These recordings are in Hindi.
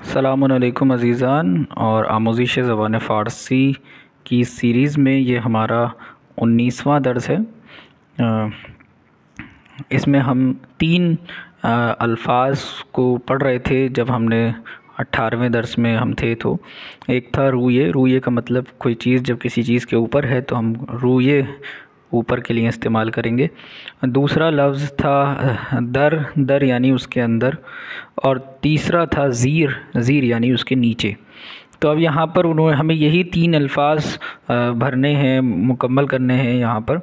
अस्सलामुअलैकुम अज़ीज़ान और आमोज़िश ज़बान फ़ारसी की सीरीज़ में ये हमारा 19वां दर्स है। इसमें हम 3 अल्फाज को पढ़ रहे थे जब हमने 18वें दर्स में हम थे। तो एक था रूये। रूये का मतलब कोई चीज़ जब किसी चीज़ के ऊपर है तो हम रूये ऊपर के लिए इस्तेमाल करेंगे। दूसरा लफ्ज़ था दर। दर यानी उसके अंदर। और तीसरा था ज़ीर। ज़ीर यानी उसके नीचे। तो अब यहाँ पर उन्होंने हमें यही 3 अल्फाज भरने हैं, मुकम्मल करने हैं यहाँ पर।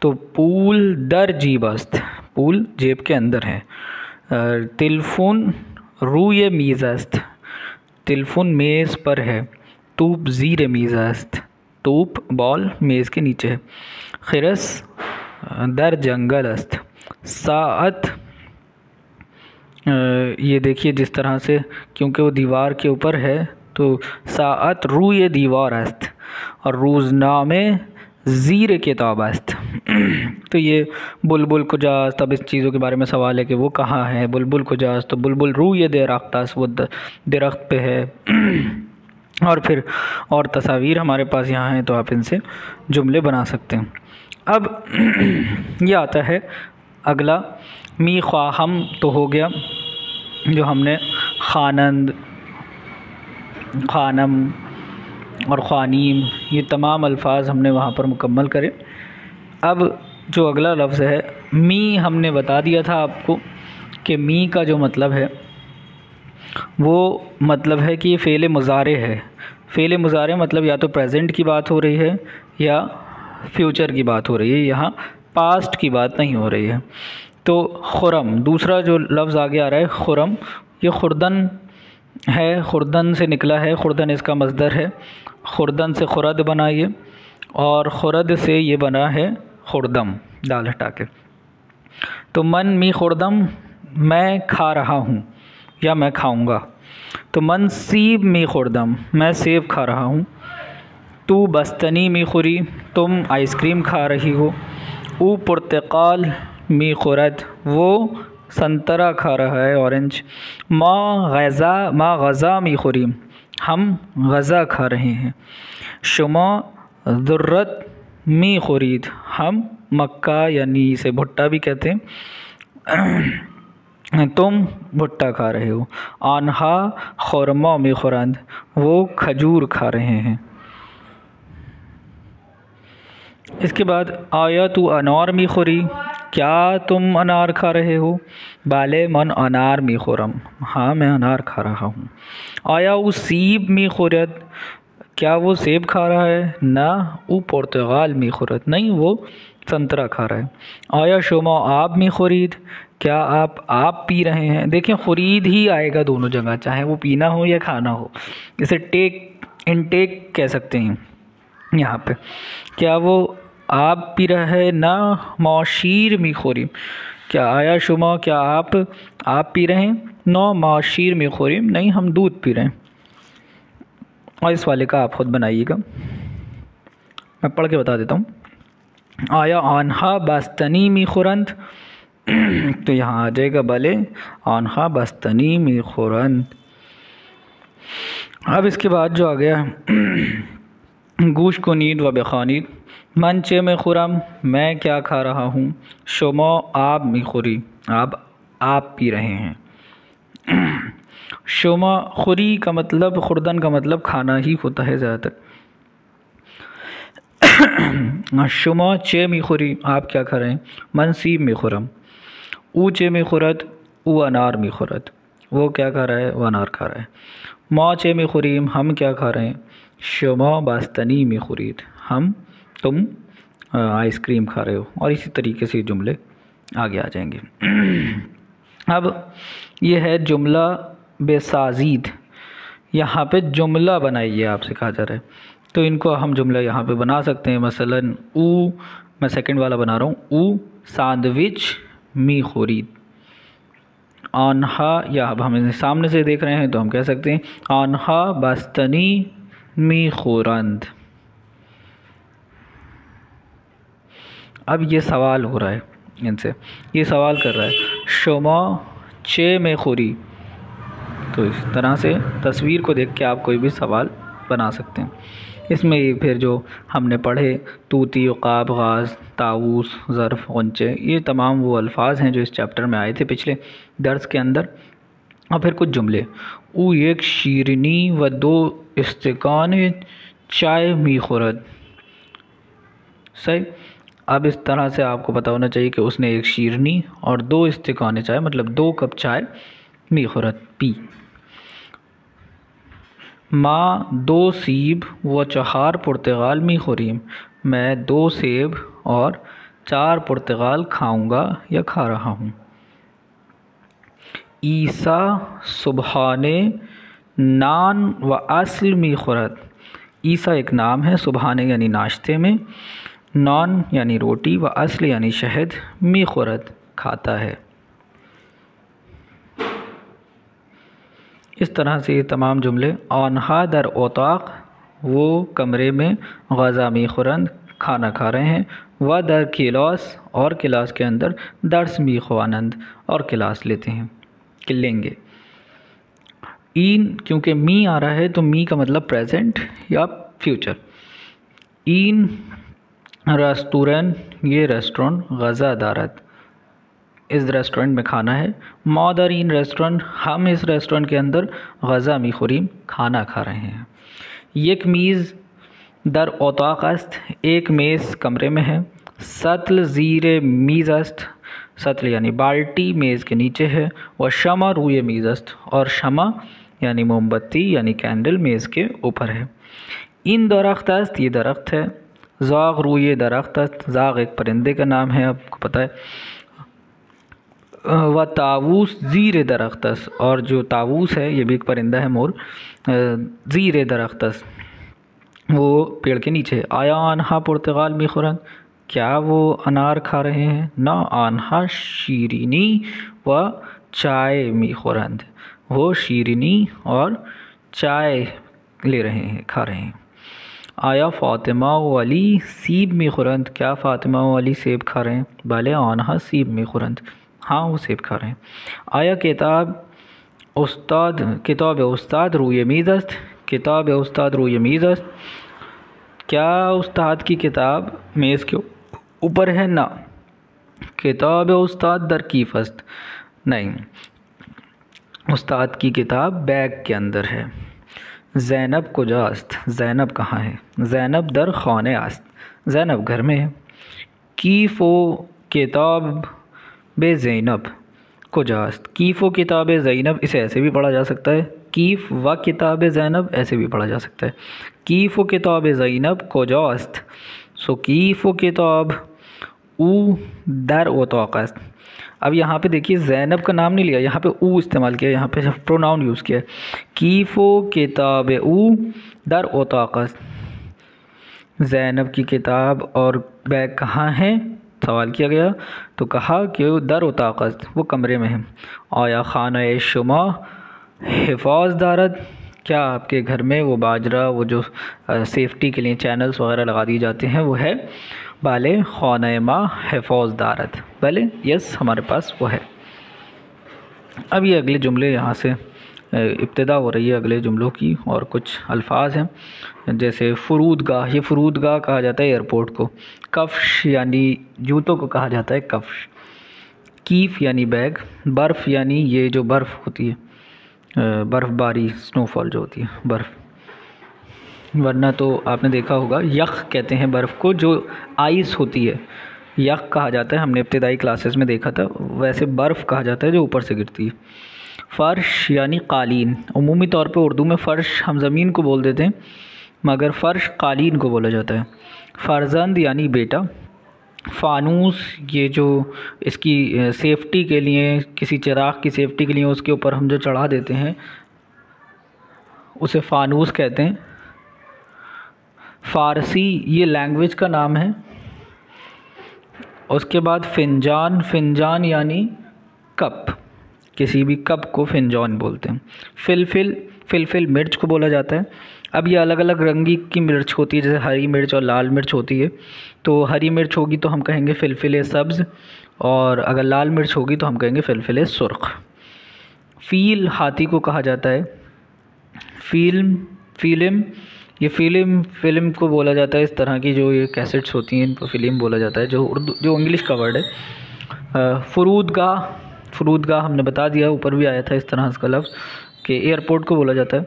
तो पूल दर जीब अस्त, पूल जेब के अंदर है। तिलफुन रूये मीज़ अस्त, तिलफुन मेज़ पर है। तूब ज़ीर मीज़ अस्त, तूब बॉल मेज़ के नीचे है। खिरस दर जंगल अस्त, साअत ये देखिए जिस तरह से, क्योंकि वो दीवार के ऊपर है तो साअत रूये दीवार अस्त, और रोज़नामे ज़ीर किताब अस्त। तो ये बुलबुल कुजास्त, अब इस चीज़ों के बारे में सवाल है कि वो कहाँ है। बुलबुल कुजास्त, तो बुलबुल रूये दरख्त अस्त, वो दरख्त पे है। और फिर और तस्वीर हमारे पास यहाँ है तो आप इनसे जुमले बना सकते हैं। अब ये आता है अगला, मी ख्वाहम तो हो गया, जो हमने खानंद, खानम और ख़ानीम ये तमाम अल्फाज हमने वहाँ पर मुकम्मल करे। अब जो अगला लफ्ज़ है मी, हमने बता दिया था आपको कि मी का जो मतलब है वो मतलब है कि ये फ़ेल मुज़ारे है। फ़ेल मुज़ारे मतलब या तो प्रेजेंट की बात हो रही है या फ्यूचर की बात हो रही है, यहाँ पास्ट की बात नहीं हो रही है। तो खुरम, दूसरा जो लफ्ज़ आगे आ रहा है खुरम, ये खुर्दन है, खुर्दन से निकला है। खुर्दन इसका मज़दर है। खुर्दन से खुरद बना ये, और खुरद से ये बना है खुर्दम, दाल हटा के। तो मन मी खुर्दम, मैं खा रहा हूँ या मैं खाऊँगा। तो मन सीब मी खुर्दम, मैं सेब खा रहा हूँ। तू बस्तनी मी खुरी, तुम आइसक्रीम खा रही हो। ऊ पुर्तकाल मी खुरद, वो संतरा खा रहा है, ऑरेंज। माँ गज़ा मी खुरी, हम गज़ा खा रहे हैं। शुमा ज़ुर्रत मी खुरीद, हम मक्का यानी इसे भुट्टा भी कहते हैं, तुम भुट्टा खा रहे हो। आन्हा खुरमा मी खुरंद, वो खजूर खा रहे हैं। इसके बाद आया तू अनार मी खुरी, क्या तुम अनार खा रहे हो। बाले मन अनार मी खुरम, हाँ मैं अनार खा रहा हूँ। आया वो सीब मी खुरद, क्या वो सेब खा रहा है। ना वो पुर्तगाल मी खुरद, नहीं वो संतरा खा रहा है। आया शुमा आप मी खुरीद, क्या आप पी रहे हैं। देखिए खुरीद ही आएगा दोनों जगह, चाहे वो पीना हो या खाना हो। इसे टेक, इनटेक कह सकते हैं यहाँ पे। क्या वो आप पी रहा है। ना मौशीर मी खोरी, क्या आया शुमा, क्या आप पी रहे हैं। नो मौशीर मी खोरी, नहीं हम दूध पी रहे हैं। और इस वाले का आप खुद बनाइएगा, मैं पढ़ के बता देता हूँ। आया आन्हा बस्तनी मी खुरंत, तो यहाँ आ जाएगा भले आन्हा बस्तनी मी खुरंत। अब इसके बाद जो आ गया गूश को नींद व बेखानीद, मंचे में खुरम, मैं क्या खा रहा हूँ। शुमा आप मी खुरी, आप पी रहे हैं। शुमा खुरी का मतलब, खुर्दन का मतलब खाना ही होता है ज़्यादातर। शुमा चे मी खुरी, आप क्या खा रहे हैं। मनसीब में खुरम, ऊँचे में खुरद, ऊ अनार में खुरद, वो क्या खा रहा है, वो अनार खा रहा है। माँ चे में खुरीम, हम क्या खा रहे हैं। शुमा बास्तनी में खुरीद, तुम आइसक्रीम खा रहे हो। और इसी तरीके से जुमले आगे आ जाएंगे। अब ये है जुमला बेसाजीद, यहाँ पे जुमला बनाइए आपसे कहा जा रहा है, तो इनको हम जुमला यहाँ पे बना सकते हैं। मसलन ऊ, मैं सेकंड वाला बना रहा हूँ। ऊ सैंडविच मी खुरीद। आन्हा, या अब हम सामने से देख रहे हैं तो हम कह सकते हैं आन्हा बस्तनी मी खुरंद। अब ये सवाल हो रहा है इनसे, ये सवाल कर रहा है शुमा चे में खुरी, तो इस तरह से तस्वीर को देख के आप कोई भी सवाल बना सकते हैं। इसमें फिर जो हमने पढ़े तूती, उक़ाब, गाज़, ताऊस, ज़र्फ़, गुंचे, ये तमाम वो अल्फाज हैं जो इस चैप्टर में आए थे पिछले दर्स के अंदर। और फिर कुछ जुमले, ऊ एक शीरनी व 2 इस्तेकान चाय मी खुरद। सही। अब इस तरह से आपको पता होना चाहिए कि उसने एक शीरनी और 2 इस्तेकान चाय, मतलब 2 कप चाय, मी खुरद, पी। माँ 2 सीब व 4 पुर्तगाल मी खुरीम। मैं 2 सेब और 4 पुर्तगाल खाऊंगा या खा रहा हूँ। ईसा सुबहाने नान व अस्ल मी खुरद। ईसा एक नाम है, सुबहाने यानी नाश्ते में, नान यानी रोटी, व अस्ल यानी शहद, मी खुरद खाता है। इस तरह से ये तमाम जुमले। आनहा दर ओताक, वो कमरे में, गज़ा मी खुरंद खाना खा रहे हैं, व दर किलास, और किलास के अंदर, दर्स मी ख्वानंद और क्लास लेते हैं कि लेंगे। इन, क्योंकि मी आ रहा है तो मी का मतलब प्रेजेंट या फ्यूचर। इन रेस्टोरेंट, ये रेस्टोरेंट, गज़ा दारत, इस रेस्टोरेंट में खाना है। मौदर इन रेस्टोरेंट, हम इस रेस्टोरेंट के अंदर, गज़ा मी खुरीम खाना खा रहे हैं। एक मीज़ दर ओताक अस्त, एक मेज़ कमरे में है। सतल ज़ीर मीज़ अस्त, सतल यानी बाल्टी मेज़ के नीचे है। व शमा रूए मीज़ अस्त, और शमा यानी मोमबत्ती यानी कैंडल मेज़ के ऊपर है। इन दरख्त अस्त, ये दरख्त है। ज़ाग रूए दरख्त अस्त, ज़ाग एक परिंदे का नाम है, आपको पता है। व ताऊस ज़ीर दरख्तस, और जो ताऊस है ये भी एक परिंदा है, मोर। ज़ीर दरख्तस, वो पेड़ के नीचे। आया आनहा पुर्तगाल मी खुरन, क्या वो अनार खा रहे हैं? ना। आनहा शीरीनी व चाय मी खुरंद, वो शीरीनी और चाय ले रहे हैं, खा रहे हैं। आया फ़ातिमा व अली सीब मी खुरंद, क्या फ़ातिमा व अली सेब खा रहे हैं? भले। आनहा सीब मी खुरंद, हाँ वो सेब खा रहे हैं। आया किताब उस्ताद रूए मीज़ अस्त, किताब उस्ताद रूए मीज़ अस्त, क्या उस्ताद की किताब मेज़ के ऊपर है? ना। किताब उस्ताद दर कीफ़ अस्त, नहीं, उस्ताद की किताब बैग के अंदर है। ज़ैनब कुजा अस्त, ज़ैनब कहाँ है? ज़ैनब दर खाने अस्त, ज़ैनब घर में है। कीफ़ो किताब बे ज़ैनब कुजास्त, कीफ़ो किताब ज़ैनब, इसे ऐसे भी पढ़ा जा सकता है, कीफ़ व किताब ज़ैनब ऐसे भी पढ़ा जा सकता है। कीफ़ो किताब ज़ैनब कुजास्त, सो कीफ़ो किताब ऊ दर ओताक़स्त। अब यहाँ पे देखिए ज़ैनब का नाम नहीं लिया, यहाँ पे ऊ इस्तेमाल किया, यहाँ पे प्रोनाउन यूज़ किया है। कीफ़ो किताब ऊ दर ओताक़स्त, ज़ैनब की किताब और बैग कहाँ है? सवाल किया गया तो कहा कि दर ओताक़स्त, वो कमरे में है। आया खाना शुमा हिफाज दारत, क्या आपके घर में वो बाजरा, वो जो सेफ्टी के लिए चैनल्स वगैरह लगा दिए जाते हैं, वो है? बाले खाना मा हिफाज दारत, भले यस हमारे पास वो है। अब ये अगले जुमले, यहाँ से इब्तिदा हो रही है अगले जुमलों की, और कुछ अल्फाज हैं जैसे फ़ुरूदगाह, ये फ़ुरूदगाह कहा जाता है एयरपोर्ट को। कफ़श यानी जूतों को कहा जाता है कफ़श। कीफ़ यानी बैग। बर्फ़ यानी ये जो बर्फ़ होती है, बर्फ़बारी, स्नोफॉल जो होती है, बर्फ़। वरना तो आपने देखा होगा यख़ कहते हैं बर्फ़ को, जो आइस होती है, यख़ कहा जाता है, हमने इब्तिदाई क्लासेस में देखा था। वैसे बर्फ़ कहा जाता है जो ऊपर से गिरती है। फ़र्श यानी कालीन, उमूमी तौर पे उर्दू में फ़र्श हम ज़मीन को बोल देते हैं, मगर फ़र्श कालीन को बोला जाता है। फ़र्जंद यानी बेटा। फ़ानूस, ये जो इसकी सेफ़्टी के लिए, किसी चिराग की सेफ़्टी के लिए उसके ऊपर हम जो चढ़ा देते हैं उसे फ़ानूस कहते हैं। फ़ारसी, ये लैंग्वेज का नाम है। उसके बाद फ़िंजान, फ़िंजान यानी कप, किसी भी कप को फ़िंजान बोलते हैं। फ़िलफ़िल मिर्च को बोला जाता है। अब ये अलग अलग रंगी की मिर्च होती है, जैसे हरी मिर्च और लाल मिर्च होती है। तो हरी मिर्च होगी तो हम कहेंगे फ़िलफ़िल सब्ज़, और अगर लाल मिर्च होगी तो हम कहेंगे फ़िलफ़िल सुर्ख़। फ़ील हाथी को कहा जाता है। फ़िल्म ये फ़िल्म को बोला जाता है, इस तरह की जो ये कैसेट्स होती हैं इनको फ़िल्म बोला जाता है, जो इंग्लिश का वर्ड है। फ़ुरूदगाह हमने बता दिया, ऊपर भी आया था इस तरह का लफ्ज़ कि एयरपोर्ट को बोला जाता है।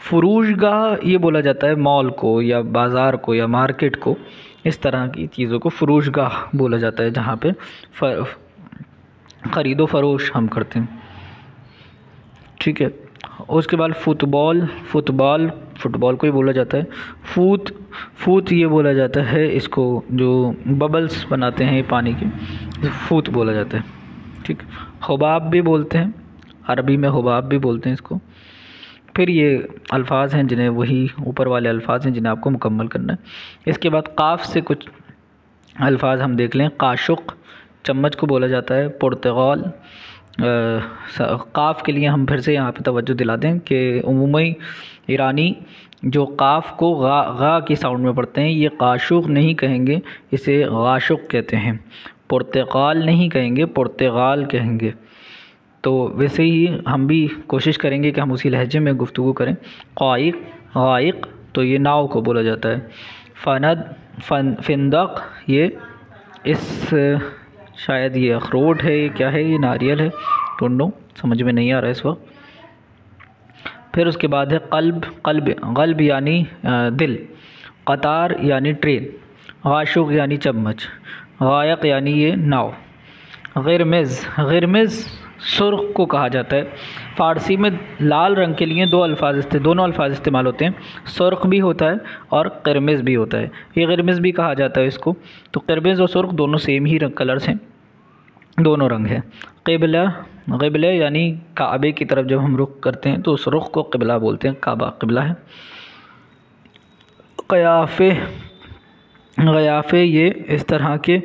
फ़ुरूशगाह ये बोला जाता है मॉल को या बाज़ार को या मार्केट को, इस तरह की चीज़ों को फ़ुरूशगाह बोला जाता है जहाँ पे ख़रीदो फरोश हम करते हैं। ठीक है। उसके बाद फुटबॉल को ही बोला जाता है। फूत ये बोला जाता है इसको, जो बबल्स बनाते हैं पानी के, फूत बोला जाता है। ठीक। हुबाब भी बोलते हैं, अरबी में हुबाब भी बोलते हैं इसको। फिर ये अल्फाज हैं जिन्हें, वही ऊपर वाले अल्फाज हैं जिन्हें आपको मुकम्मल करना है। इसके बाद काफ से कुछ अल्फाज हम देख लें। काशुक चम्मच को बोला जाता है। पुर्तगाल, काफ के लिए हम फिर से यहाँ पे तवज्जो दिला दें कि उम्मी ईरानी जो काफ को गा की साउंड में पढ़ते हैं, ये काशुक नहीं कहेंगे, इसे गाशुक कहते हैं। पुर्तगाल नहीं कहेंगे, पुर्तगाल कहेंगे। तो वैसे ही हम भी कोशिश करेंगे कि हम उसी लहजे में गुफ्तगू करें। क़ाइक़ तो ये नाव को बोला जाता है। फिंदक ये शायद ये अखरोट है, ये क्या है, ये नारियल है, डोंट नो, समझ में नहीं आ रहा है इस वक्त। फिर उसके बाद है क़ल्ब यानी दिल, क़तार यानी ट्रेन, गाशुक यानी चम्मच, गायक यानी ये नाव। गिरमिज़ सुर्ख को कहा जाता है। फ़ारसी में लाल रंग के लिए दोनों अल्फाज इस्तेमाल होते हैं, सुर्ख भी होता है और गिरमिज़ भी होता है। ये गिरमिज़ भी कहा जाता है इसको। तो गिरमिज़ और सुर्ख दोनों सेम ही कलर्स हैं, दोनों रंग हैं। क़िबला यानी काबे की तरफ जब हम रुख करते हैं तो उस रुख को क़िबला बोलते हैं, काबा क़िबला है। ग़याफ़े ये इस तरह के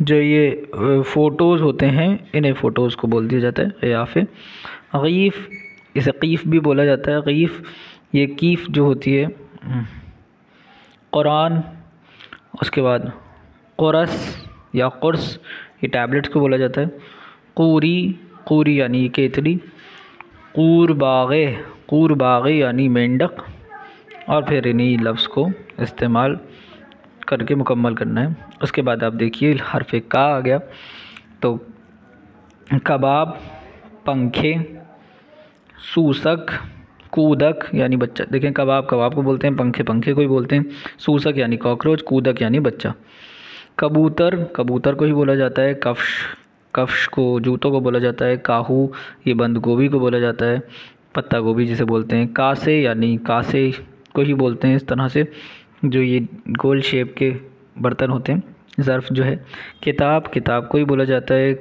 जो ये फ़ोटोज़ होते हैं, इन्हें फ़ोटोज़ को बोल दिया जाता है ग़याफ़े। ग़ीफ़ इसे क़ीफ़ भी बोला जाता है। ग़ीफ़ ये कीफ़ जो होती है। कुरान, उसके बाद क़ुरस या क़ुर्स ये टैबलेट्स को बोला जाता है। क़ूरी यानी केतली, क़ूरबाग़े यानी मेंढक। और फिर इन्हीं लफ्ज़ को इस्तेमाल करके मुकम्मल करना है। उसके बाद आप देखिए हर्फ़ का आ गया, तो कबाब, पंखे, सूसक, कूदक यानी बच्चा। देखें कबाब को बोलते हैं, पंखे को ही बोलते हैं, सूसक यानी कॉकरोच, कूदक यानी बच्चा। कबूतर को ही बोला जाता है। कफ्श को जूतों को बोला जाता है। काहू ये बंद गोभी को बोला जाता है, पत्ता गोभी जिसे बोलते हैं। कासे यानी कासे को ही बोलते हैं, इस तरह से जो ये गोल शेप के बर्तन होते हैं, ज़र्फ़ जो है। किताब को ही बोला जाता है।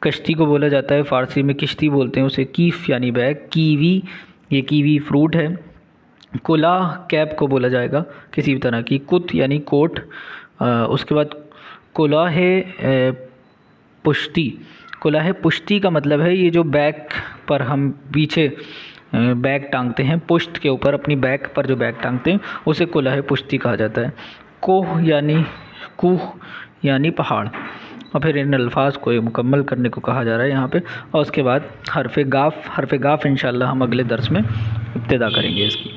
कश्ती को बोला जाता है, फ़ारसी में किश्ती बोलते हैं उसे। कीफ़ यानी बैग। कीवी फ्रूट है। कुलाह कैप को बोला जाएगा किसी भी तरह की। कुत यानी कोट। उसके बाद कुलाह पुश्ती का मतलब है ये जो बैक पर हम पीछे बैग टांगते हैं, पुश्त के ऊपर अपनी बैक पर जो बैग टांगते हैं उसे कुलाह पुश्ती कहा जाता है। कोह यानी पहाड़। और फिर इन अल्फाज को मुकम्मल करने को कहा जा रहा है यहाँ पे। और उसके बाद हर्फ़ गाफ़ इंशाअल्लाह हम अगले दर्स में इब्तिदा करेंगे इसकी।